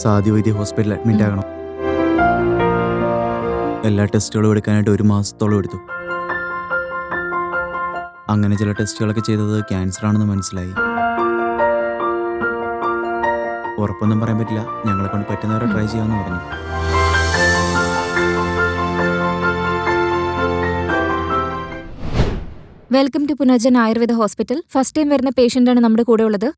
സാധ്യ വൈദ്യ ഹോസ്പിറ്റലിൽ അഡ്മിറ്റ് ആകണം. എല്ലാ ടെസ്റ്റുകളും എടുക്കാനായിട്ട് 1 മാസത്തോളം എടുത്തു. അങ്ങനെ ചില ടെസ്റ്റുകളൊക്കെ ചെയ്തത് ക്യാൻസർ ആണെന്ന് മനസ്സിലായി. ഉറപ്പൊന്നും പറയാൻ പറ്റില്ല. ഞങ്ങളെ കൊണ്ട് പറ്റുന്നവരെ ട്രൈ ചെയ്യാമെന്ന് പറഞ്ഞു. Welcome to Punarjan Ayurveda hospital. First time വരുന്ന പേഷ്യന്റാണ് നമ്മുടെ കൂടെ ഉള്ളത്.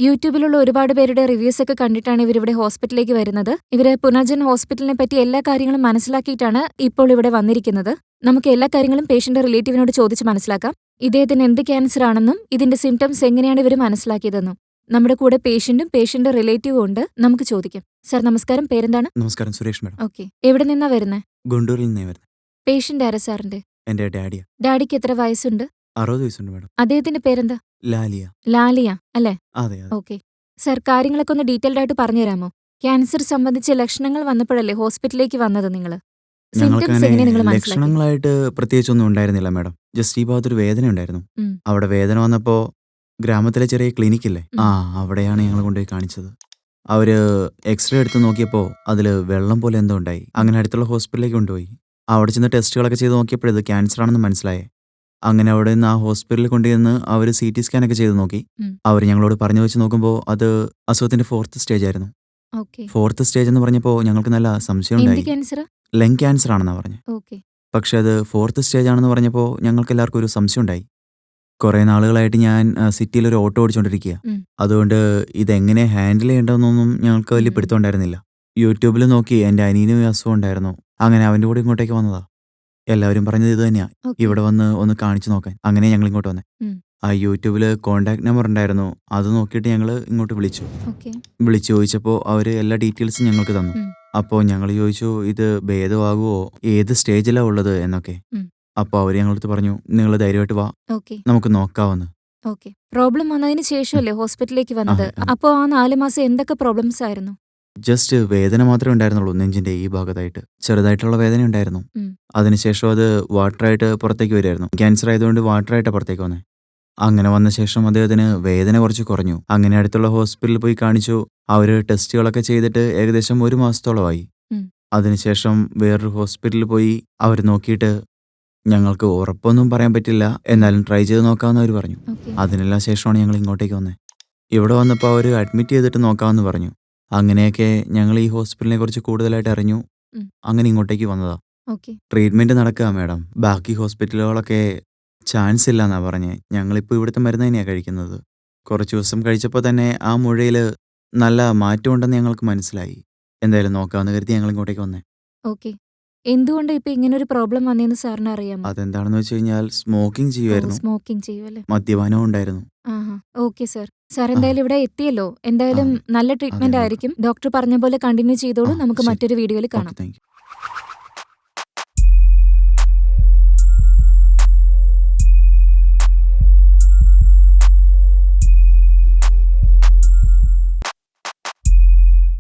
യൂട്യൂബിലുള്ള ഒരുപാട് പേരുടെ റിവ്യൂസ് ഒക്കെ കണ്ടിട്ടാണ് ഇവരിവിടെ ഹോസ്പിറ്റലിലേക്ക് വരുന്നത്. ഇവര് പുനർജൻ ഹോസ്പിറ്റലിനെ പറ്റി എല്ലാ കാര്യങ്ങളും മനസ്സിലാക്കിയിട്ടാണ് ഇപ്പോൾ ഇവിടെ വന്നിരിക്കുന്നത്. നമുക്ക് എല്ലാ കാര്യങ്ങളും പേഷ്യന്റ് റിലേറ്റീവിനോട് ചോദിച്ച് മനസ്സിലാക്കാം. ഇദ്ദേഹത്തിന് എന്ത് ക്യാൻസർ ആണെന്നും ഇതിന്റെ സിംറ്റംസ് എങ്ങനെയാണ് ഇവർ മനസ്സിലാക്കിയതെന്നും. നമ്മുടെ കൂടെ പേഷ്യന്റും പേഷ്യന്റ് റിലേറ്റീവും ഉണ്ട്. നമുക്ക് ചോദിക്കാം. സർ നമസ്കാരം, പേരെന്താണ്? നമസ്കാരം, സുരേഷ് മാഡം. ഓക്കെ, എവിടെ നിന്നാ വരുന്നത്? ഗുണ്ടൂരിൽ നിന്നേ വരുന്നത്. പേഷ്യന്റ് ആരാ സാറിന്റെ? എൻ്റെ ഡാഡിയാ. ഡാഡിക്ക് എത്ര വയസ്സുണ്ട്? 60 വയസ്സുണ്ട് മാഡം. അദ്ദേഹത്തിന്റെ പേരെന്താ? ലാലിയ. ലാലിയ അല്ലേ? അതെ. ഓക്കെ സർ, കാര്യങ്ങളൊക്കെ ഒന്ന് ഡീറ്റെയിൽഡ് ആയിട്ട് പറഞ്ഞുതരാമോ? ക്യാൻസർ സംബന്ധിച്ച ലക്ഷണങ്ങൾ വന്നപ്പോഴല്ലേ ഹോസ്പിറ്റലിലേക്ക് വന്നത് നിങ്ങൾ? സിംറ്റംസ് എങ്ങനെയാ നിങ്ങൾ മനസ്സിലാക്കി? ലക്ഷണങ്ങളായിട്ട് പ്രത്യേകിച്ചൊന്നും ഉണ്ടായിരുന്നില്ല മാഡം. ജസ്റ്റ് ഈ ഭാഗത്തൊരു വേദന ഉണ്ടായിരുന്നു. ഉം. അവിടെ വേദന വന്നപ്പോ ഗ്രാമത്തിലെ ചെറിയ ക്ലിനിക്കില്ലേ, അവിടെയാണ് ഞങ്ങൾ കൊണ്ടുപോയി കാണിച്ചത്. അവര് എക്സ്റേ എടുത്ത് നോക്കിയപ്പോൾ അതിൽ വെള്ളം പോലെ എന്തോ ഉണ്ടായി. അങ്ങനെ അടുത്തുള്ള ഹോസ്പിറ്റലിലേക്ക് കൊണ്ടുപോയി. അവിടെ ചെന്ന് ടെസ്റ്റുകളൊക്കെ ചെയ്ത് നോക്കിയപ്പോഴത് ക്യാൻസർ ആണെന്ന് മനസ്സിലായേ. അങ്ങനെ അവിടെ നിന്ന് ആ ഹോസ്പിറ്റലിൽ കൊണ്ടുചെന്ന് അവർ CT സ്കാനൊക്കെ ചെയ്ത് നോക്കി. അവർ ഞങ്ങളോട് പറഞ്ഞു വെച്ച് നോക്കുമ്പോൾ അത് അസുഖത്തിന്റെ 4th സ്റ്റേജ് ആയിരുന്നു. ഓക്കെ. 4th സ്റ്റേജ് എന്ന് പറഞ്ഞപ്പോൾ ഞങ്ങൾക്ക് നല്ല സംശയം എന്ത് ഉണ്ടായി. ക്യാൻസർ? ലങ് ക്യാൻസർ ആണെന്നാ പറഞ്ഞു. ഓക്കെ. പക്ഷെ അത് 4th സ്റ്റേജ് ആണെന്ന് പറഞ്ഞപ്പോൾ ഞങ്ങൾക്ക് എല്ലാവർക്കും ഒരു സംശയം ഉണ്ടായി. കുറേ നാളുകളായിട്ട് ഞാൻ സിറ്റിയിൽ ഒരു ഓട്ടോ ഓടിച്ചുകൊണ്ടിരിക്കുക. അതുകൊണ്ട് ഇതെങ്ങനെ ഹാൻഡിൽ ചെയ്യേണ്ടതെന്നൊന്നും ഞങ്ങൾക്ക് വലിയ പിടുത്തമുണ്ടായിരുന്നില്ല. യൂട്യൂബിൽ നോക്കി എൻ്റെ അനിയനും ഈ അസുഖം ഉണ്ടായിരുന്നു. അങ്ങനെ അവൻ്റെ കൂടെ ഇങ്ങോട്ടേക്ക് വന്നതാ. എല്ലാവരും പറഞ്ഞത് ഇത് തന്നെയാ, ഇവിടെ വന്ന് ഒന്ന് കാണിച്ചു നോക്കാൻ. അങ്ങനെ ഞങ്ങൾ ഇങ്ങോട്ട് വന്നേ. ആ യൂട്യൂബിൽ കോണ്ടാക്ട് നമ്പർ ഉണ്ടായിരുന്നു. അത് നോക്കിയിട്ട് ഞങ്ങൾ ഇങ്ങോട്ട് വിളിച്ചു. വിളിച്ചു ചോദിച്ചപ്പോൾ അവർ എല്ലാ ഡീറ്റെയിൽസും ഞങ്ങൾക്ക് തന്നു. അപ്പോൾ ഞങ്ങൾ ചോദിച്ചു ഇത് ഭേദമാകുമോ, ഏത് സ്റ്റേജിലാണ് ഉള്ളത് എന്നൊക്കെ. അപ്പോൾ അവർ ഞങ്ങളടുത്ത് പറഞ്ഞു നിങ്ങൾ ധൈര്യമായിട്ട് വാ, നമുക്ക് നോക്കാമെന്ന്. ഓക്കെ. പ്രോബ്ലം വന്നതിന് ശേഷമല്ലേ ഹോസ്പിറ്റലിലേക്ക് വന്നത്? അപ്പോൾ ആ 4 മാസം എന്തൊക്കെ പ്രോബ്ലംസ് ആയിരുന്നു? ജസ്റ്റ് വേദന മാത്രമേ ഉണ്ടായിരുന്നുള്ളൂ. നെഞ്ചിന്റെ ഈ ഭാഗത്തായിട്ട് ചെറുതായിട്ടുള്ള വേദന ഉണ്ടായിരുന്നു. അതിനുശേഷം അത് വാട്ടറായിട്ട് പുറത്തേക്ക് വരുമായിരുന്നു. ക്യാൻസർ ആയതുകൊണ്ട് വാട്ടറായിട്ട് പുറത്തേക്ക് വന്നേ. അങ്ങനെ വന്ന ശേഷം അദ്ദേഹത്തിന് വേദന കുറച്ച് കുറഞ്ഞു. അങ്ങനെ അടുത്തുള്ള ഹോസ്പിറ്റലിൽ പോയി കാണിച്ചു. അവർ ടെസ്റ്റുകളൊക്കെ ചെയ്തിട്ട് ഏകദേശം 1 മാസത്തോളമായി. അതിനുശേഷം വേറൊരു ഹോസ്പിറ്റലിൽ പോയി അവർ നോക്കിയിട്ട് ഞങ്ങൾക്ക് ഉറപ്പൊന്നും പറയാൻ പറ്റില്ല, എന്നാലും ട്രൈ ചെയ്ത് നോക്കാമെന്ന് അവർ പറഞ്ഞു. അതിനെല്ലാം ശേഷമാണ് ഞങ്ങൾ ഇങ്ങോട്ടേക്ക് വന്നത്. ഇവിടെ വന്നപ്പോൾ അവർ അഡ്മിറ്റ് ചെയ്തിട്ട് നോക്കാമെന്ന് പറഞ്ഞു. അങ്ങനെയൊക്കെ ഞങ്ങൾ ഈ ഹോസ്പിറ്റലിനെ കുറിച്ച് കൂടുതലായിട്ട് അറിഞ്ഞു. അങ്ങനെ ഇങ്ങോട്ടേക്ക് വന്നതാ. ട്രീറ്റ്മെന്റ് നടക്കുക മാഡം. ബാക്കി ഹോസ്പിറ്റലുകളൊക്കെ ചാൻസ് ഇല്ല എന്നാ പറഞ്ഞേ. ഞങ്ങളിപ്പോൾ ഇവിടുത്തെ മരുന്ന് തന്നെയാണ് കഴിക്കുന്നത്. കുറച്ച് ദിവസം കഴിച്ചപ്പോൾ തന്നെ ആ മുഴയിൽ നല്ല മാറ്റം ഉണ്ടെന്ന് ഞങ്ങൾക്ക് മനസ്സിലായി. എന്തായാലും നോക്കാമെന്ന് കരുതി ഞങ്ങൾ ഇങ്ങോട്ടേക്ക് വന്നേ. ഓക്കെ. എന്തുകൊണ്ട് ഇപ്പൊ ഇങ്ങനെ ഒരു പ്രോബ്ലം വന്നേന്ന് സാറിന് അറിയാമോ? അതെന്താണെന്ന് വെച്ച് കഴിഞ്ഞാൽ സ്മോക്കിംഗ് ചെയ്യുമായിരുന്നു. സ്മോക്കിംഗ് ചെയ്യുമല്ലേ? മദ്യപാനവും ഉണ്ടായിരുന്നു. Okay sir. സാർ എന്തായാലും ഇവിടെ എത്തിയല്ലോ. എന്തായാലും നല്ല ട്രീറ്റ്മെന്റ് ആയിരിക്കും. ഡോക്ടർ പറഞ്ഞ പോലെ കണ്ടിന്യൂ ചെയ്തോളൂ. നമുക്ക് മറ്റൊരു വീഡിയോയിൽ കാണാം. Thank you.